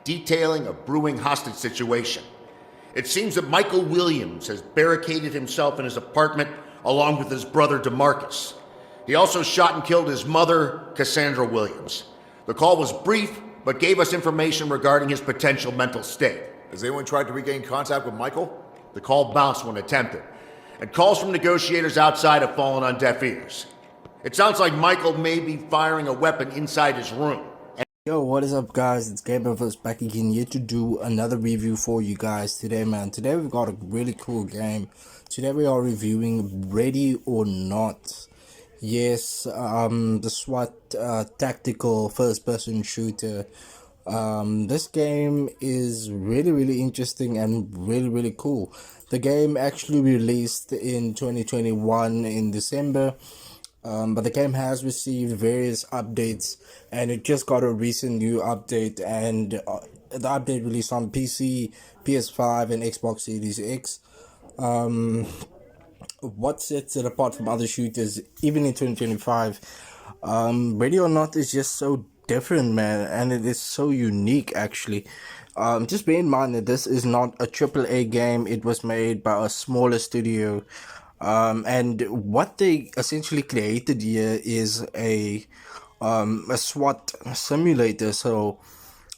detailing a brewing hostage situation. It seems that Michael Williams has barricaded himself in his apartment along with his brother DeMarcus. He also shot and killed his mother, Cassandra Williams. The call was brief, but gave us information regarding his potential mental state. Has anyone tried to regain contact with Michael? The call bounced when attempted, and calls from negotiators outside have fallen on deaf ears. It sounds like Michael may be firing a weapon inside his room. Yo, what is up, guys? It's GameOver's back again here to do another review for you guys today, man. Today we've got a really cool game. Today we are reviewing Ready or Not. Yes, the SWAT tactical first-person shooter. This game is really interesting and really cool. The game actually released in 2021 in December. But the game has received various updates, and it just got a recent new update, and the update released on PC, PS5 and Xbox Series X. What sets it apart from other shooters even in 2025, Ready or Not is just so different, man, and it is so unique actually. Just bear in mind that this is not a AAA game. It was made by a smaller studio. And what they essentially created here is a SWAT simulator. So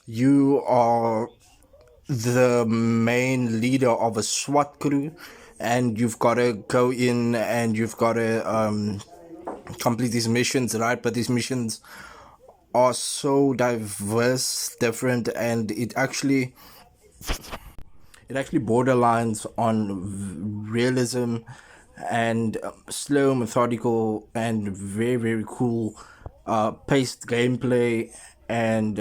you are the main leader of a SWAT crew, and you've got to go in and you've got to complete these missions, right? But these missions are so diverse, different, and it actually borderlines on realism and slow, methodical, and very cool paced gameplay. And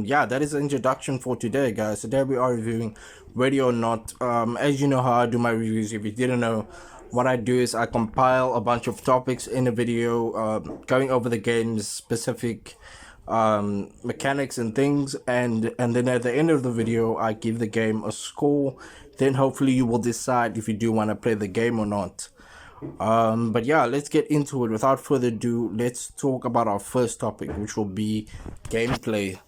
yeah, that is the introduction for today, guys. Today we are reviewing Ready or Not. As you know how I do my reviews. If you didn't know, what I do is I compile a bunch of topics in a video, going over the game's specific mechanics and things, and then at the end of the video I give the game a score. Then hopefully you will decide if you do want to play the game or not. But yeah, let's get into it. Without further ado, let's talk about our first topic, which will be gameplay.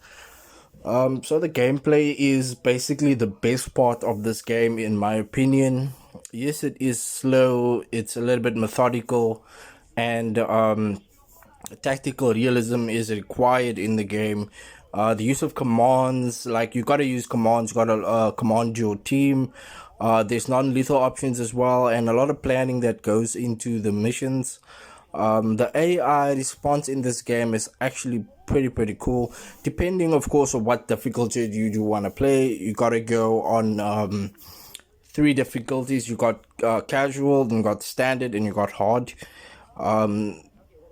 So the gameplay is basically the best part of this game in my opinion. Yes, it is slow, it's a little bit methodical, and tactical realism is required in the game. The use of commands, like you gotta use commands, you gotta command your team. There's non-lethal options as well, and a lot of planning that goes into the missions. The AI response in this game is actually pretty cool, depending of course on what difficulty you do want to play. You gotta go on 3 difficulties. You got casual, then you got standard, and you got hard.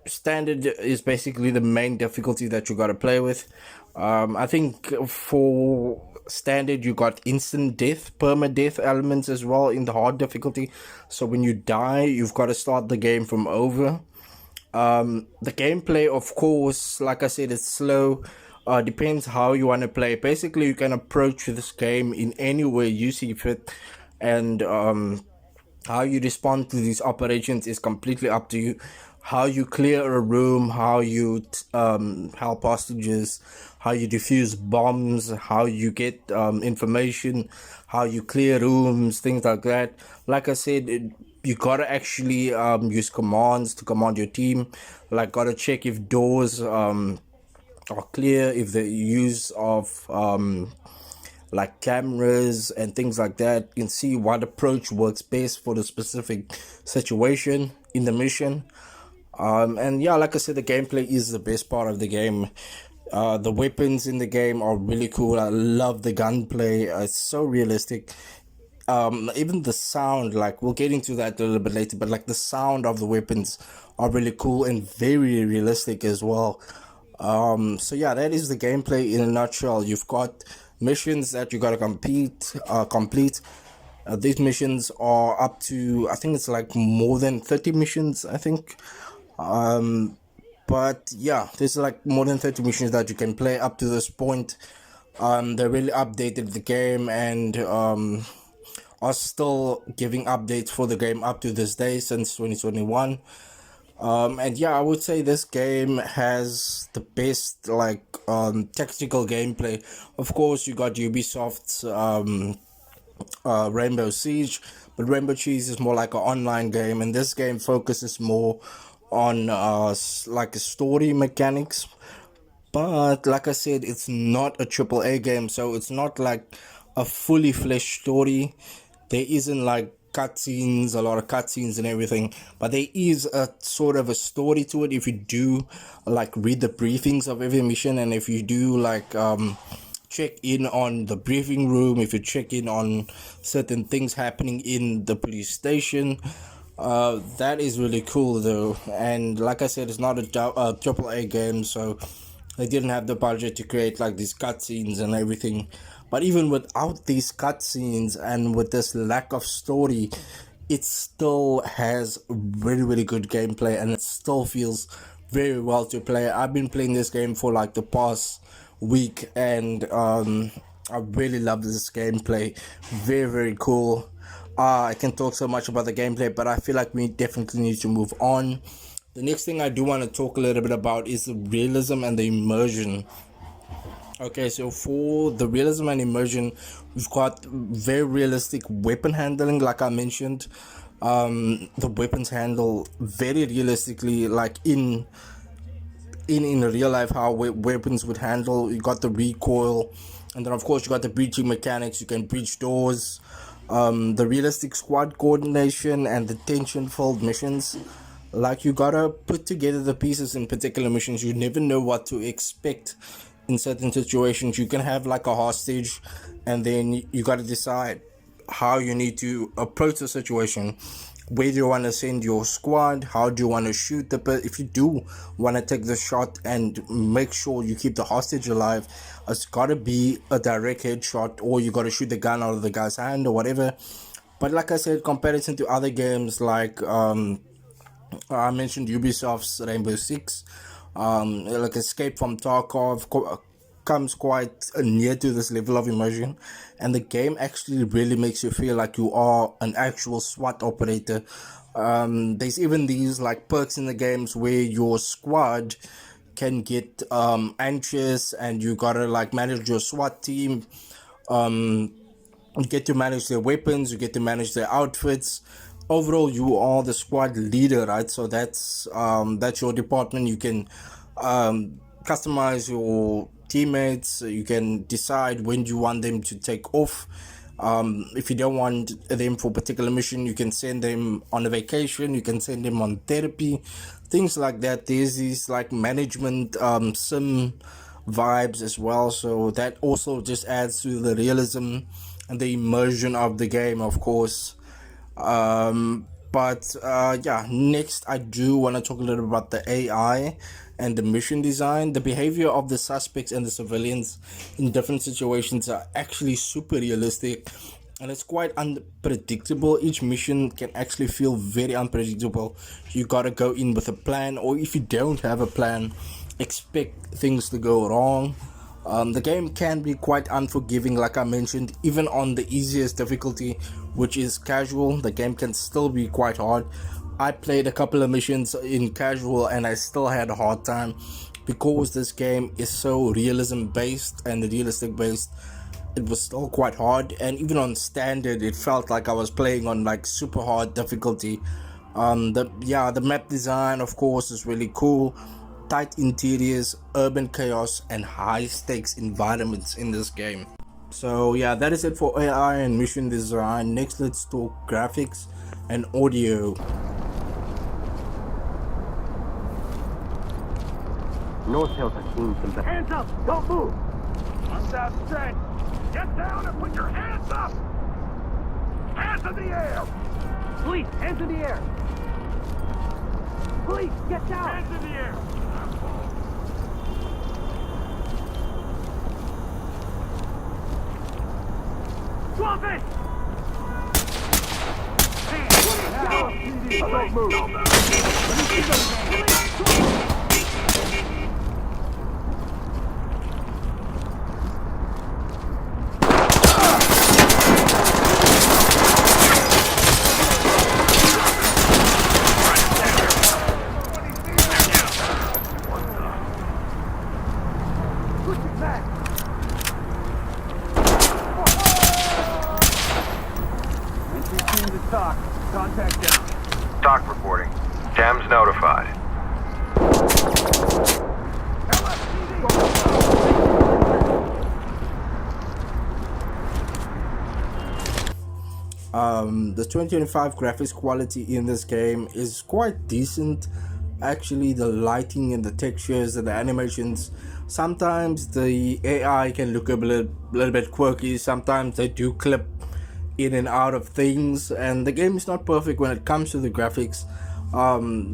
Standard is basically the main difficulty that you got to play with. I think for standard you got instant death, permadeath elements as well in the hard difficulty. So when you die, you've got to start the game from over. The gameplay, of course, like I said, it's slow. Depends how you want to play. Basically, you can approach this game in any way you see fit, and how you respond to these operations is completely up to you. How you clear a room, how you help hostages, how you defuse bombs, how you get information, how you clear rooms, things like that. Like I said, you gotta actually use commands to command your team. Like, gotta check if doors are clear, if the use of like cameras and things like that. You can see what approach works best for the specific situation in the mission. And yeah, like I said, the gameplay is the best part of the game. The weapons in the game are really cool. I love the gunplay. It's so realistic. Even the sound, like we'll get into that a little bit later, but like the sound of the weapons are really cool and very realistic as well. So yeah, that is the gameplay in a nutshell. You've got missions that you gotta complete. These missions are up to, I think it's like more than 30 missions, I think. But yeah, there's like more than 30 missions that you can play up to this point. They really updated the game, and are still giving updates for the game up to this day since 2021. And yeah, I would say this game has the best like tactical gameplay. Of course, you got Ubisoft's Rainbow Siege, but Rainbow Siege is more like an online game, and this game focuses more on like story mechanics. But like I said, it's not a triple A game, so it's not like a fully fleshed story. There isn't like cutscenes, a lot of cutscenes and everything, but there is a sort of a story to it if you do like read the briefings of every mission, and if you do like check in on the briefing room, if you check in on certain things happening in the police station. That is really cool though, and like I said, it's not a triple A game, so they didn't have the budget to create like these cutscenes and everything. But even without these cutscenes and with this lack of story, it still has very, very good gameplay, and it still feels very well to play. I've been playing this game for like the past week, and I really love this gameplay. Very, very cool. I can talk so much about the gameplay, but I feel like we definitely need to move on. The next thing I do want to talk a little bit about is the realism and the immersion. Okay, so for the realism and immersion, we've got very realistic weapon handling, like I mentioned. The weapons handle very realistically, like in real life, how weapons would handle. You got the recoil, and then of course you got the breaching mechanics. You can breach doors. The realistic squad coordination and the tension-filled missions. Like, you gotta put together the pieces in particular missions. You never know what to expect in certain situations. You can have like a hostage, and then you gotta decide how you need to approach the situation. Where do you want to send your squad? How do you want to shoot if you do want to take the shot and make sure you keep the hostage alive, it's got to be a direct headshot, or you got to shoot the gun out of the guy's hand or whatever. But like I said, comparison to other games like I mentioned Ubisoft's Rainbow Six, like Escape from Tarkov comes quite near to this level of immersion, and the game actually really makes you feel like you are an actual SWAT operator. There's even these like perks in the games where your squad can get anxious, and you gotta like manage your SWAT team. You get to manage their weapons, you get to manage their outfits. Overall, you are the squad leader, right? So that's your department. You can customize your teammates. You can decide when you want them to take off. If you don't want them for a particular mission, you can send them on a vacation. You can send them on therapy, things like that. There's these like management sim vibes as well, so that also just adds to the realism and the immersion of the game, of course. But yeah, next I do want to talk a little about the AI and the mission design. The behavior of the suspects and the civilians in different situations are actually super realistic, and it's quite unpredictable. Each mission can actually feel very unpredictable. You gotta go in with a plan, or if you don't have a plan, expect things to go wrong. The game can be quite unforgiving, like I mentioned. Even on the easiest difficulty, which is casual, the game can still be quite hard. I played a couple of missions in casual and I still had a hard time, because this game is so realism based and realistic based. It was still quite hard, and even on standard it felt like I was playing on like super hard difficulty. The map design, of course, is really cool. Tight interiors, urban chaos, and high stakes environments in this game. So yeah, that is it for AI and mission design. Next, let's talk graphics and audio. No cells are seen from the... Hands up! Don't move! On that straight! Get down and put your hands up! Hands in the air! Police, hands in the air! Police, get down! Hands in the air! Drop it! Hands down! Don't move! Let me see those hands! Police, talk. Contact down. Doc reporting. Thames notified. The 2025 graphics quality in this game is quite decent. Actually, the lighting and the textures and the animations, sometimes the AI can look a little bit quirky. Sometimes they do clip in and out of things, and the game is not perfect when it comes to the graphics.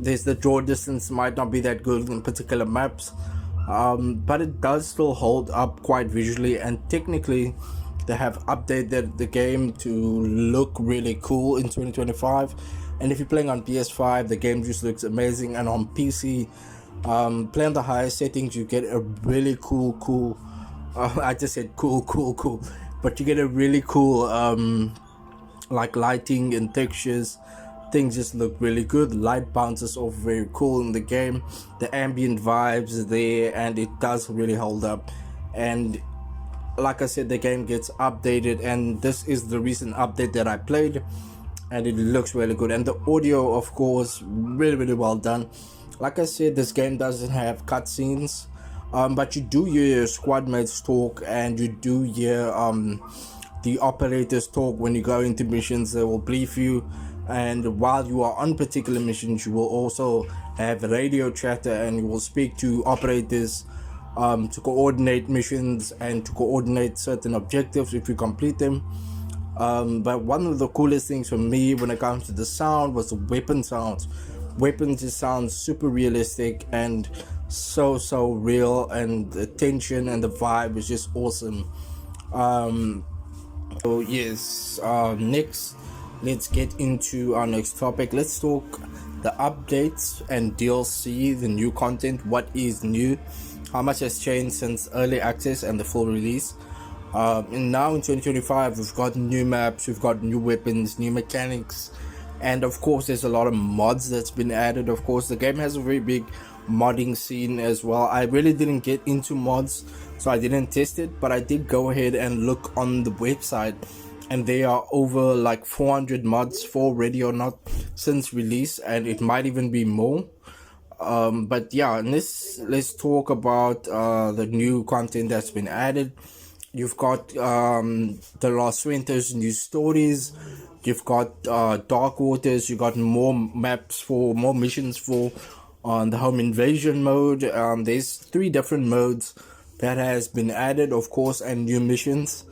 There's the draw distance might not be that good in particular maps, but it does still hold up quite visually, and technically they have updated the game to look really cool in 2025. And if you're playing on PS5, the game just looks amazing, and on PC, playing the highest settings, you get a really cool I just said cool, but you get a really cool like lighting and textures. Things just look really good. Light bounces off very cool in the game. The ambient vibes there, and it does really hold up. And like I said, the game gets updated, and this is the recent update that I played, and it looks really good. And the audio, of course, really well done. Like I said, this game doesn't have cutscenes, but you do hear your squad mates talk, and you do hear the operators talk when you go into missions. They will brief you, and while you are on particular missions, you will also have radio chatter, and you will speak to operators to coordinate missions and to coordinate certain objectives if you complete them. But one of the coolest things for me when it comes to the sound was the weapon sounds. Weapons just sound super realistic and so real, and the tension and the vibe is just awesome. So yes, next let's get into our next topic. Let's talk the updates and DLC, the new content, what is new, how much has changed since early access and the full release. And now in 2025, we've got new maps, we've got new weapons, new mechanics, and of course there's a lot of mods that's been added. Of course, the game has a very big modding scene as well. I really didn't get into mods, so I didn't test it, but I did go ahead and look on the website, and there are over like 400 mods for Ready or Not since release, and it might even be more. But yeah, let's talk about the new content that's been added. You've got the Las Ventas new stories, you've got Dark Waters, you got more maps for more missions for on the home invasion mode. There's 3 different modes that has been added, of course, and new missions.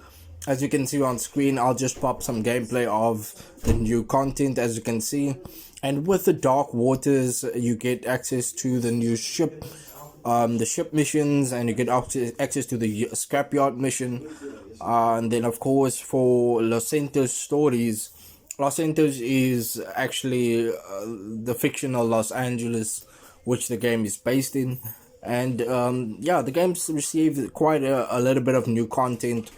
As you can see on screen, I'll just pop some gameplay of the new content, as you can see. And with the Dark Waters, you get access to the new ship, the ship missions, and you get access to the scrapyard mission. And then, of course, for Los Santos stories, Los Santos is actually the fictional Los Angeles, which the game is based in. And yeah, the game's received quite a little bit of new content,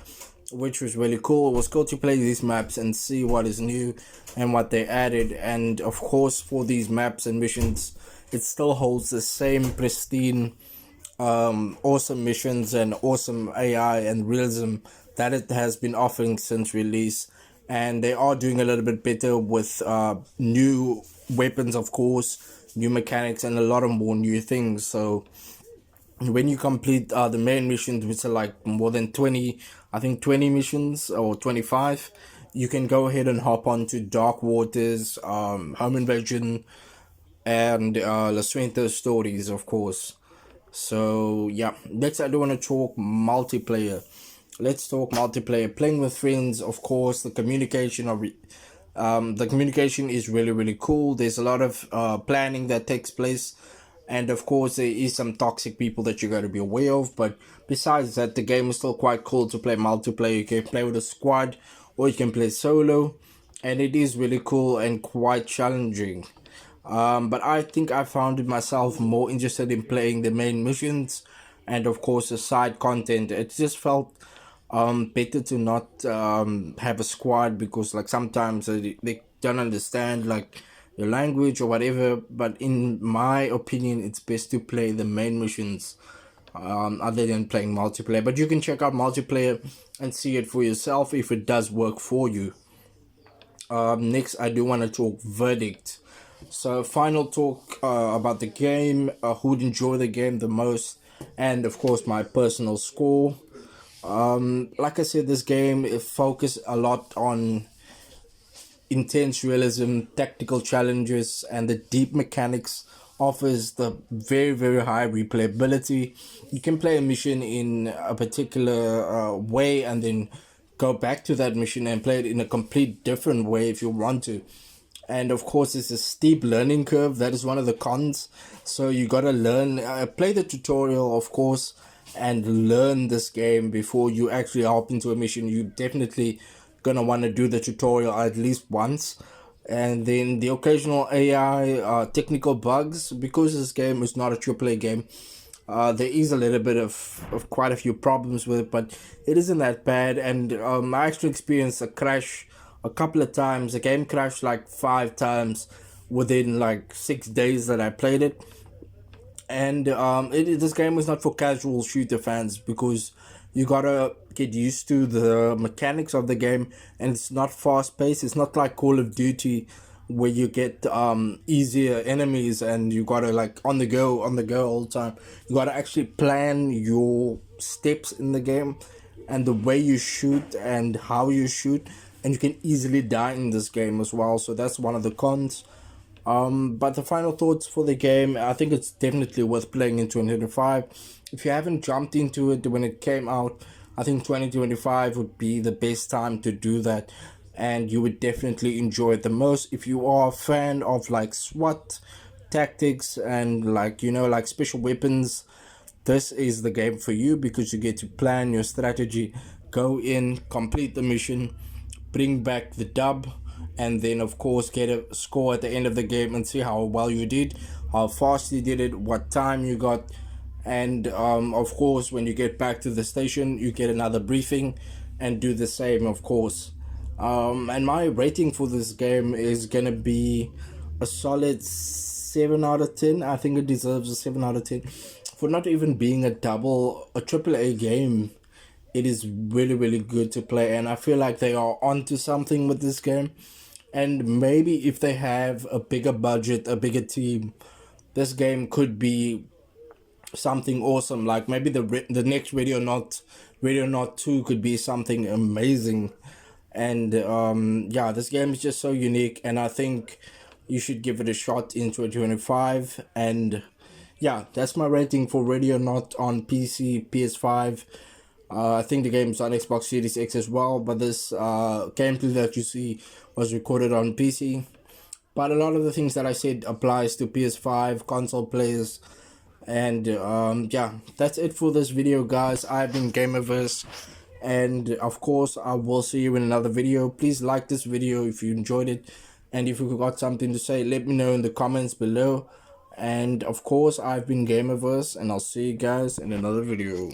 which was really cool. It was cool to play these maps and see what is new and what they added. And of course, for these maps and missions, it still holds the same pristine awesome missions and awesome AI and realism that it has been offering since release. And they are doing a little bit better with new weapons, of course, new mechanics, and a lot of more new things. So when you complete the main missions, which are like more than 20, I think 20 missions or 25, you can go ahead and hop on to Dark Waters, Home Invasion, and Las Ventas stories, of course. So yeah, next I do want to talk multiplayer. Let's talk multiplayer. Playing with friends, of course. The communication is really cool. There's a lot of planning that takes place, and of course there is some toxic people that you got to be aware of. But besides that, the game is still quite cool to play multiplayer. You can play with a squad, or you can play solo, and it is really cool and quite challenging. But I think I found myself more interested in playing the main missions and of course the side content. It just felt better to not have a squad, because like sometimes they don't understand like your language or whatever. But in my opinion, it's best to play the main missions other than playing multiplayer. But you can check out multiplayer and see it for yourself if it does work for you. Next, I do want to talk verdict. So, final talk about the game, who'd enjoy the game the most, and of course, my personal score. Like I said, this game it focused a lot on intense realism, tactical challenges, and the deep mechanics offers the very, very high replayability. You can play a mission in a particular way and then go back to that mission and play it in a complete different way if you want to. And of course, it's a steep learning curve. That is one of the cons. So you gotta learn, play the tutorial, of course, and learn this game before you actually hop into a mission. You definitely gonna want to do the tutorial at least once. And then the occasional AI technical bugs, because this game is not a AAA game. There is a little bit of quite a few problems with it, but it isn't that bad. And I actually experienced a crash a couple of times. The game crashed like 5 times within like 6 days that I played it. And this game is not for casual shooter fans, because you gotta get used to the mechanics of the game, and it's not fast paced. It's not like Call of Duty where you get easier enemies and you gotta like on the go all the time. You gotta actually plan your steps in the game and the way you shoot and how you shoot, and you can easily die in this game as well. So that's one of the cons. But the final thoughts for the game, I think it's definitely worth playing in 2025. If you haven't jumped into it when it came out, I think 2025 would be the best time to do that, and you would definitely enjoy it the most. If you are a fan of like SWAT tactics and like, you know, like special weapons, this is the game for you, because you get to plan your strategy, go in, complete the mission, bring back the dub, and then of course get a score at the end of the game and see how well you did, how fast you did it, what time you got. And of course, when you get back to the station, you get another briefing and do the same, of course. And my rating for this game is gonna be a solid 7 out of 10. I think it deserves a 7 out of 10 for not even being a AAA game. It is really, really good to play, and I feel like they are onto something with this game. And maybe if they have a bigger budget, a bigger team, this game could be something awesome. Like maybe the next Radio Not 2 could be something amazing. And yeah, this game is just so unique, and I think you should give it a shot in 2025. And yeah, that's my rating for Radio Not on PC, PS5. I think the game's on Xbox Series X as well, but this gameplay that you see was recorded on PC. But a lot of the things that I said applies to PS5 console players. And yeah, that's it for this video, guys. I've been Gamerverse, and of course I will see you in another video. Please like this video if you enjoyed it, and if you got something to say, let me know in the comments below. And of course, I've been Gamerverse, and I'll see you guys in another video.